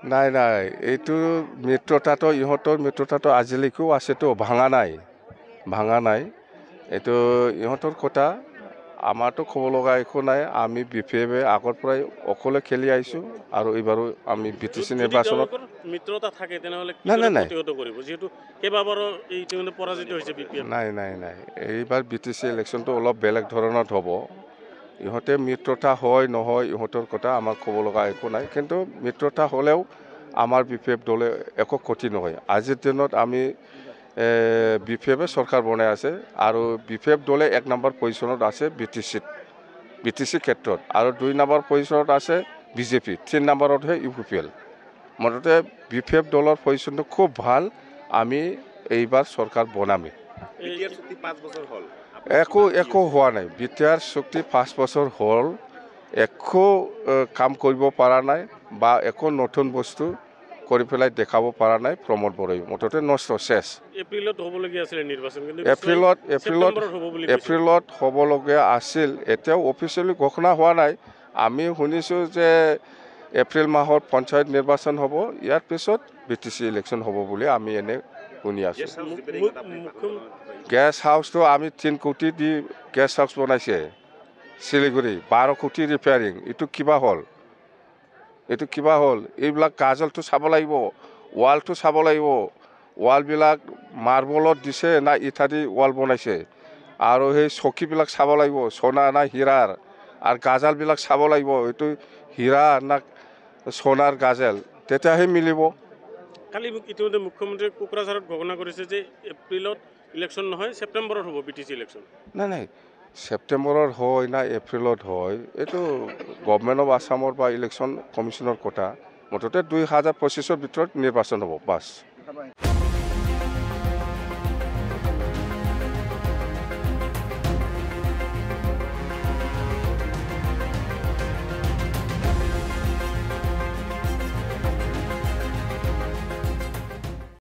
নাই নাই, এইটো মিত্ৰতাটো ইহঁতৰ মিত্ৰতাটো আজিলৈকেও আছেতো, ভাঙা নাই। এইটো ইহঁতৰ কথা, আমাৰতো ক'ব লগা একো নাই। আমি BPF আগৰ পৰাই অকলে খেলি আহিছোঁ আৰু এইবাৰো আমি BTC নিৰ্বাচনত মিত্ৰতা থাকে তেনেহ'লে নাই নাই নাই প্ৰতিহত কৰিব, যিহেতু কেইবাবাৰো ইতিমধ্যে পৰাজিত হৈছে BPF। নাই এইবাৰ BTC ইলেকশ্যনটো অলপ বেলেগ ধৰণত হ'ব। ইহঁতে মিত্ৰতা হয় নহয় ইহঁতৰ কথা আমাৰ ক'ব লগা একো নাই, কিন্তু মিত্ৰতা হ'লেও আমাৰ BPF দলে একো ক্ষতি নহয়। আজিৰ দিনত আমি BPF চৰকাৰ বনাই আছে আৰু BPF দলে 1 নম্বৰ পজিশ্যনত আছে BTC ক্ষেত্ৰত, আৰু 2 নম্বৰ পজিশ্যনত আছে BJP, 3 নম্বৰতহে UPPL। মুঠতে BPF দলৰ পজিশ্যনটো খুব ভাল, আমি এইবাৰ চৰকাৰ বনামেই। একো হোৱা নাই, বিটিআৰ চুক্তি 5 বছৰ হ'ল, একো কাম কৰিব পৰা নাই বা একো নতুন বস্তু কৰি পেলাই দেখাব পৰা নাই প্ৰমোদ বড়োই। মুঠতে নষ্ট শেষ। এপ্ৰিলত হ'বলগীয়া আছিলে নিৰ্বাচন, কিন্তু এপ্ৰিলত হ'বলগীয়া আছিল, এতিয়াও অফিচিয়েলি ঘোষণা হোৱা নাই। আমি শুনিছোঁ যে এপ্ৰিল মাহত পঞ্চায়ত নিৰ্বাচন হ'ব, ইয়াৰ পিছত BTC ইলেকশ্যন হ'ব বুলি আমি এনে শুনি আছোঁ। গেষ্ট হাউচটো আমি 3 কোটি দি গেষ্ট হাউচ বনাইছে শিলিগুৰি, 12 কোটি ৰিপেয়াৰিং। এইটো কিবা হ'ল? এইবিলাক কাজলটো চাব লাগিব, ৱালটো চাব লাগিব। ৱালবিলাক মাৰ্বলত দিছে না ইটা দি ৱাল বনাইছে, আৰু সেই চকীবিলাক চাব লাগিব সোণা না হীৰাৰ, আৰু গাজালবিলাক চাব লাগিব এইটো হীৰা না সোণাৰ গাজেল, তেতিয়াহে মিলিব। কালি ইতিমধ্যে মুখ্যমন্ত্ৰীয়ে কোকৰাঝাৰত ঘোষণা কৰিছে যে এপ্ৰিলত ইলেকশ্যন নহয়, ছেপ্টেম্বৰত হ'ব BTC ইলেকশ্যন। নাই ছেপ্টেম্বৰত হয় না এপ্ৰিলত হয়, এইটো গভৰ্ণমেণ্ট অফ আছামৰ বা ইলেকশ্যন কমিশ্যনৰ কথা। মুঠতে 2025 ভিতৰত নিৰ্বাচন হ'ব, বাছ।